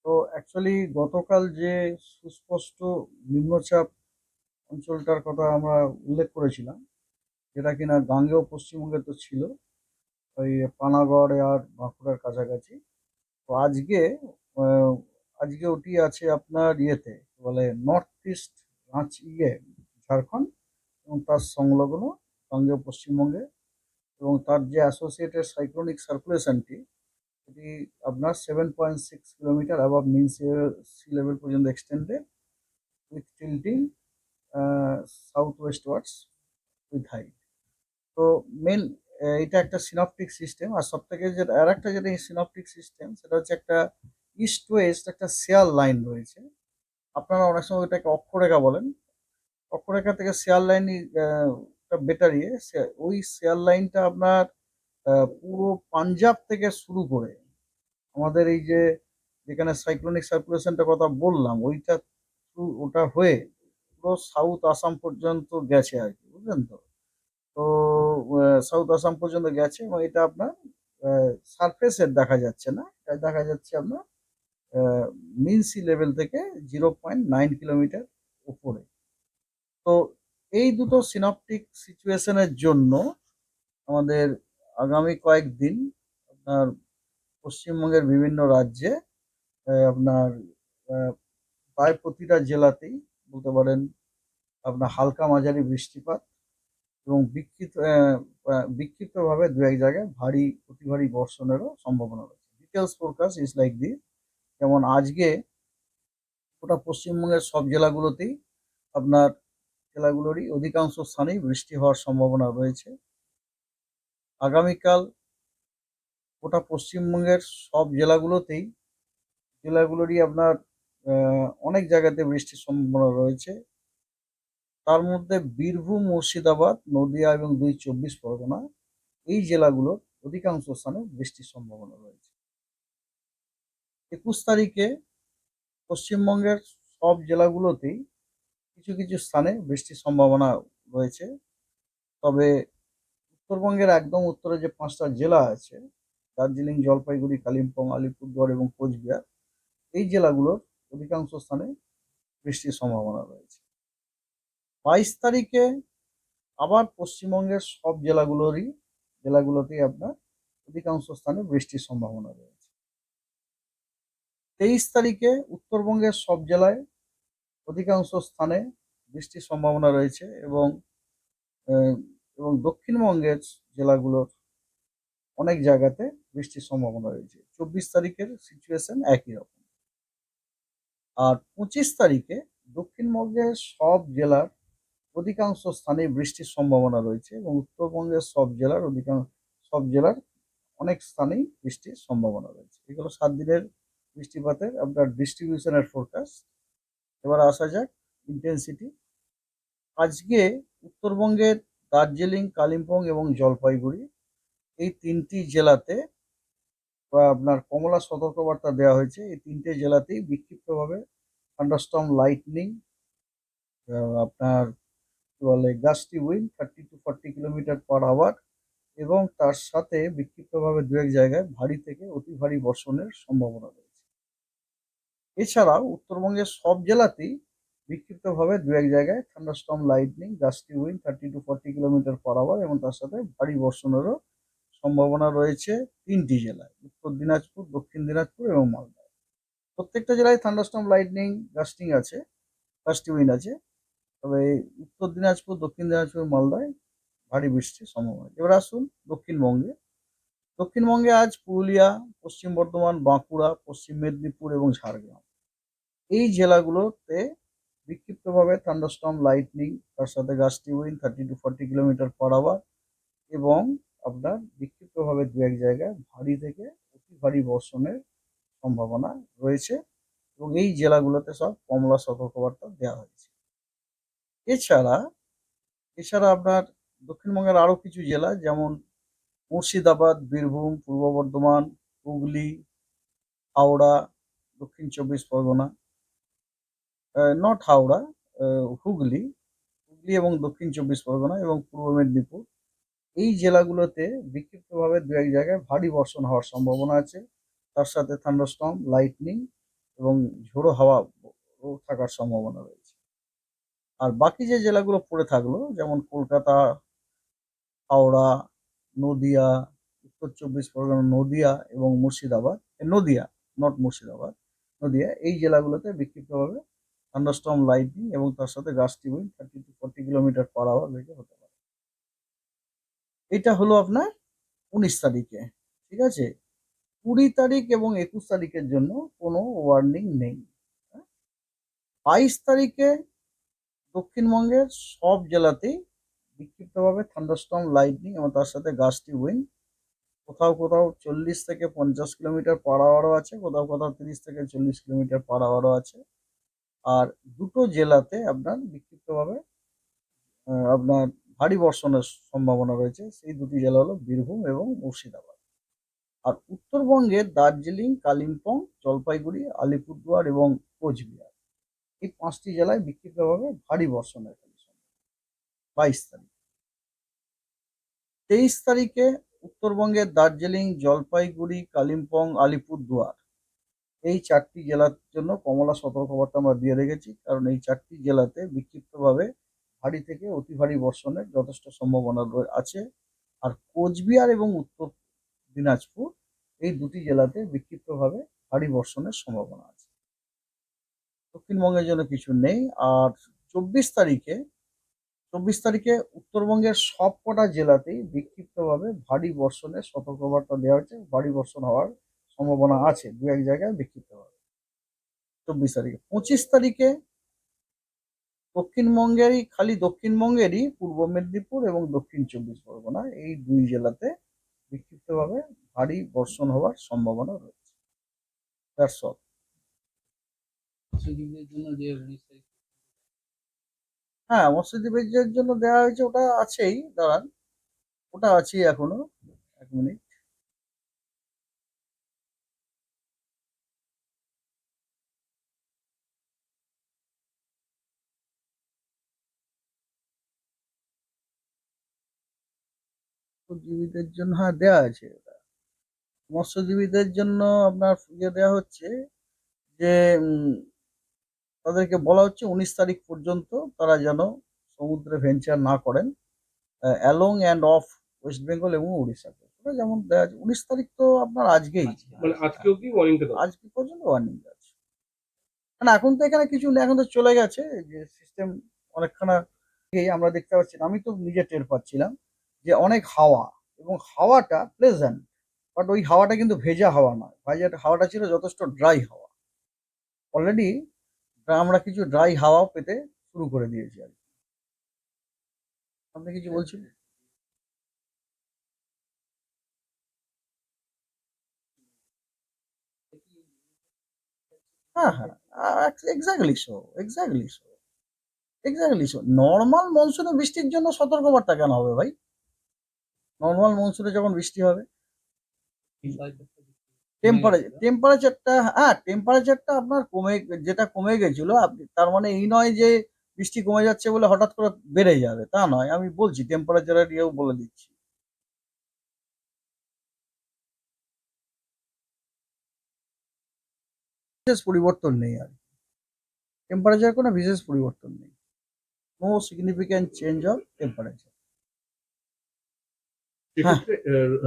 তো অ্যাকচুয়ালি গতকাল যে সুস্পষ্ট নিম্নচাপ অঞ্চলটার কথা আমরা উল্লেখ করেছিলাম, যেটা কিনা গাঙ্গেয় পশ্চিমবঙ্গে তো ছিল, ওই পানাগড় আর বাঁকুড়ার কাছাকাছি। তো আহ, আজকে ওটি আছে আপনার ইয়েতে, বলে নর্থ ইস্ট রাঁচি ঝাড়খণ্ড এবং তার সংলগ্ন গাঙ্গেয় পশ্চিমবঙ্গে, এবং তার যে অ্যাসোসিয়েটেড সাইক্লোনিক সার্কুলেশনটি এটি আপনার 7.6 kilometre above mean sea level পর্যন্ত extended with tilting south westwards with height. তো মেন এটা একটা সিনপটিক সিস্টেম। আর সব থেকে যেটা আর একটা যেটা সিনপটিক সিস্টেম, সেটা হচ্ছে একটা ইস্ট ওয়েস্ট একটা শেয়ার লাইন রয়েছে। আপনারা অনেক সময় এটাকে অক্ষরেখা বলেন। অক্ষরেখা থেকে শেয়ার লাইন বেটার ইয়ে ওই শেয়ার লাইনটা আপনার পুরো পাঞ্জাব থেকে শুরু করে আমাদের এই যে যেখানে সাইক্লোনিক সার্কুলেশনটার কথা বললাম, ওইটা ওটা হয়ে পুরো সাউথ আসাম পর্যন্ত গেছে আর কি, বুঝলেন তো? তো সাউথ আসাম পর্যন্ত গেছে, এবং এটা আপনার সারফেসের দেখা যাচ্ছে না, এটা দেখা যাচ্ছে আপনার মিন সি লেভেল থেকে 0.9 কিলোমিটার উপরে। তো এই দুটো সিনপটিক সিচুয়েশনের জন্য আমাদের আগামী কয়েকদিন আপনার পশ্চিমবঙ্গের বিভিন্ন রাজ্যে আপনার আহ, প্রায় প্রতিটা জেলাতেই বলতে পারেন আপনার হালকা মাঝারি বৃষ্টিপাত এবং বিক্ষিপ্তভাবে দু এক জায়গায় ভারী অতি ভারী বর্ষণেরও সম্ভাবনা রয়েছে। Details forecast is like this. যেমন আজকে গোটা পশ্চিমবঙ্গের সব জেলাগুলোতেই আপনার জেলাগুলোরই অধিকাংশ স্থানেই বৃষ্টি হওয়ার সম্ভাবনা রয়েছে। আগামীকাল গোটা পশ্চিমবঙ্গের সব জেলাগুলোরই আপনার অনেক জায়গাতে বৃষ্টির সম্ভাবনা রয়েছে। তার মধ্যে বীরভূম, মুর্শিদাবাদ, নদিয়া এবং 2 চব্বিশ পরগনা, এই জেলাগুলোর অধিকাংশ স্থানে বৃষ্টির সম্ভাবনা রয়েছে। 21 তারিখে পশ্চিমবঙ্গের সব জেলাগুলোতেই কিছু কিছু স্থানে বৃষ্টির সম্ভাবনা রয়েছে। তবে উত্তরবঙ্গের একদম উত্তরে যে 5টা জেলা আছে, দার্জিলিং, জলপাইগুড়ি, কালিম্পং, আলিপুরদুয়ার এবং কোচবিহার, এই জেলাগুলোর অধিকাংশ স্থানে বৃষ্টির সম্ভাবনা রয়েছে। 22 তারিখে আবার পশ্চিমবঙ্গের সব জেলাগুলোতেই আপনার অধিকাংশ স্থানে বৃষ্টির সম্ভাবনা রয়েছে। 23 তারিখে উত্তরবঙ্গের সব জেলায় অধিকাংশ স্থানে বৃষ্টির সম্ভাবনা রয়েছে, আহ, এবং দক্ষিণবঙ্গের জেলাগুলোর অনেক জায়গাতে বৃষ্টির সম্ভাবনা রয়েছে। 24 তারিখের সিচুয়েশন একই রকম। আর 25 তারিখে দক্ষিণবঙ্গের সব জেলার অধিকাংশ স্থানে বৃষ্টির সম্ভাবনা রয়েছে, এবং উত্তরবঙ্গের সব জেলার অনেক স্থানেই বৃষ্টির সম্ভাবনা রয়েছে। এগুলো 7 দিনের বৃষ্টিপাতের আপনার ডিস্ট্রিবিউশনের ফোরকাস্ট। এবার আসা যাক ইন্টেন্সিটি। আজকে উত্তরবঙ্গের দার্জিলিং, কালিম্পং এবং জলপাইগুড়ি, এই 3টি জেলাতে আপনার কমলা সতর্কবার্তা দেওয়া হয়েছে। এই 3টে জেলাতেই বিক্ষিপ্তভাবে থান্ডারস্টর্ম, লাইটনিং, আপনার কি বলে gusty wind 30 to 40 kilometre per hour, এবং তার সাথে বিক্ষিপ্তভাবে দু এক জায়গায় ভারী থেকে অতি ভারী বর্ষণের সম্ভাবনা রয়েছে। এছাড়াও উত্তরবঙ্গের সব জেলাতেই বিক্ষিপ্তভাবে দু এক জায়গায় thunderstorm, lightning, gusty wind 30 to 40 kilometre per hour এবং তার সাথে ভারী বর্ষণেরও সম্ভাবনা রয়েছে 3টি জেলায়: উত্তর দিনাজপুর, দক্ষিণ দিনাজপুর এবং মালদা। প্রত্যেকটা জেলায় থান্ডারস্টর্ম, লাইটনিং, গাস্টি উইন্ড আছে। তবে উত্তর দিনাজপুর, দক্ষিণ দিনাজপুর, মালদায় ভারী বৃষ্টির সম্ভাবনা। এবার আসুন দক্ষিণবঙ্গে। দক্ষিণবঙ্গে আজ পুরুলিয়া, পশ্চিম বর্ধমান, বাঁকুড়া, পশ্চিম মেদিনীপুর এবং ঝাড়গ্রাম, এই জেলাগুলোতে বিক্ষিপ্তভাবে থান্ডারস্টর্ম, লাইটনিং, তার সাথে gusty wind 30 to 40 kilometre per hour এবং আপনার বিক্ষিপ্তভাবে দু এক জায়গায় ভারী থেকে অতি ভারী বর্ষণের সম্ভাবনা রয়েছে, এবং এই জেলাগুলোতে সব কমলা সতর্কবার্তা দেওয়া হয়েছে। এছাড়া এছাড়া আপনার দক্ষিণবঙ্গের আরো কিছু জেলা, যেমন মুর্শিদাবাদ, বীরভূম, পূর্ব বর্ধমান, হুগলি, হাওড়া, দক্ষিণ 24 পরগনা, নট হাওড়া, হুগলি, এবং দক্ষিণ 24 পরগনা এবং পূর্ব মেদিনীপুর, এই জেলাগুলোতে বিক্ষিপ্তভাবে দু এক জায়গায় ভারী বর্ষণ হওয়ার সম্ভাবনা আছে। তার সাথে থান্ডারস্টর্ম, লাইটনিং এবং ঝোড়ো হাওয়া থাকার সম্ভাবনা রয়েছে। আর বাকি যে জেলাগুলো পড়ে থাকলো, যেমন কলকাতা, হাওড়া, নদিয়া, উত্তর চব্বিশ পরগনা, নদিয়া এবং মুর্শিদাবাদ, নদিয়া, নট মুর্শিদাবাদ, নদিয়া, এই জেলাগুলোতে বিক্ষিপ্তভাবে থান্ডারস্টর্ম, লাইটনিং এবং তার সাথে gusty wind 30 to 40 kilometre per hour বেগে হতে পারে। এটা হলো আপনার 19 তারিখে। ঠিক আছে? 20 তারিখ এবং 21 তারিখের জন্য কোনো ওয়ার্নিং নেই। 22 তারিখে দক্ষিণবঙ্গের সব জেলাতেই বিক্ষিপ্তভাবে থান্ডারস্টর্ম, লাইটনিং এবং তার সাথে গাস্টি উইন্ড, কোথাও কোথাও 40 থেকে 50 কিলোমিটার পার আওয়ারও আছে, কোথাও কোথাও 30 থেকে 40 কিলোমিটার পার আওয়ারও আছে। আর দুটো জেলাতে আপনার বিক্ষিপ্তভাবে আপনার ভারী বর্ষণের সম্ভাবনা রয়েছে। সেই দুটি জেলা হলো বীরভূম এবং মুর্শিদাবাদ। আর উত্তরবঙ্গের দার্জিলিং, কালিম্পং, জলপাইগুড়ি, আলিপুরদুয়ার এবং কোচবিহার, এই 5টি জেলায় বিক্ষিপ্তভাবে ভারী বর্ষণের কন্ডিশন। 22 তারিখ। 23 তারিখে উত্তরবঙ্গের দার্জিলিং, জলপাইগুড়ি, কালিম্পং, আলিপুরদুয়ার, এই 4টি জেলার জন্য কমলা সতর্কবার্তা আমরা দিয়ে রেখেছি, কারণ এই 4টি জেলাতে বিক্ষিপ্তভাবে ভারী থেকে অতি ভারী বর্ষণের যথেষ্ট সম্ভাবনা আছে। আর কোচবিহার এবং উত্তর দিনাজপুর, এই দুটি জেলাতে বিক্ষিপ্তভাবে ভারী বর্ষণের সম্ভাবনা আছে। দক্ষিণবঙ্গের জন্য কিছু নেই। আর 24 তারিখে উত্তরবঙ্গের সবকটা জেলাতেই বিক্ষিপ্তভাবে ভারী বর্ষণের সতর্কবার্তা দেওয়া হয়েছে। ভারী বর্ষণ হওয়ার সম্ভাবনা আছে দু এক জায়গায় বিক্ষিপ্তভাবে। 24 তারিখে। 25 তারিখে দক্ষিণবঙ্গেরই পূর্ব মেদিনীপুর এবং দক্ষিণ 24 পরগনা, এই দুই জেলাতে বিক্ষিপ্তভাবে ভারী বর্ষণ হওয়ার সম্ভাবনা রয়েছে। That's all. হ্যাঁ, মৎস্যজীবীদের জন্য দেওয়া হয়েছে, ওটা আছেই, দাঁড়ান, ওটা আছেই এখনো। 1 মিনিট। মৎস্যজীবীদের জন্য হ্যাঁ দেওয়া আছে ওটা। মৎস্যজীবীদের জন্য আপনার দেওয়া হচ্ছে যে তাদেরকে বলা হচ্ছে 19 তারিখ পর্যন্ত তারা যেন সমুদ্রে ভেঞ্চার না করেন along and of West Bengal এবং উড়িষ্যাতে। ওটা যেমন দেওয়া আছে 19 তারিখ, তো আপনার আজকেই, মানে আজকে অব্দি ওয়ার্নিংটা দাও। আজকে পর্যন্ত ওয়ার্নিং আছে। না, এখন তো এখানে কিছু নেই, এখন তো চলে গেছে যে সিস্টেম অনেকখানা। আমরা দেখতে পাচ্ছি, আমি তো নিজে টের পাচ্ছিলাম যে অনেক হাওয়া, এবং হাওয়াটা প্লেজেন্ট, বাট ওই হাওয়াটা কিন্তু ভেজা হাওয়া নয়, হাওয়াটা ছিল যথেষ্ট ড্রাই হাওয়া। অলরেডি আমরা কিছু ড্রাই হাওয়াও পেতে শুরু করে দিয়েছি আর কি। আপনি কিছু বলছেন? হ্যাঁ, হ্যাঁ, exactly so, exactly so, exactly so. Normal মনসুনে বৃষ্টির জন্য সতর্কবার্তা কেন হবে ভাই? নর্মাল মনসুনে যখন বৃষ্টি হবে, টেম্পারেচারটা আপনার যেটা কমে গেছিল, আপনি তার মানে এই নয় যে বৃষ্টি কমে যাচ্ছে বলে হঠাৎ করে বেড়ে যাবে, তা নয়। আমি বলছি টেম্পারেচারের ইয়েও বলে দিচ্ছি। বিশেষ পরিবর্তন নেই আর, টেম্পারেচার কোনো বিশেষ পরিবর্তন নেই। No significant change of temperature. হ্যাঁ। সেক্ষেত্রে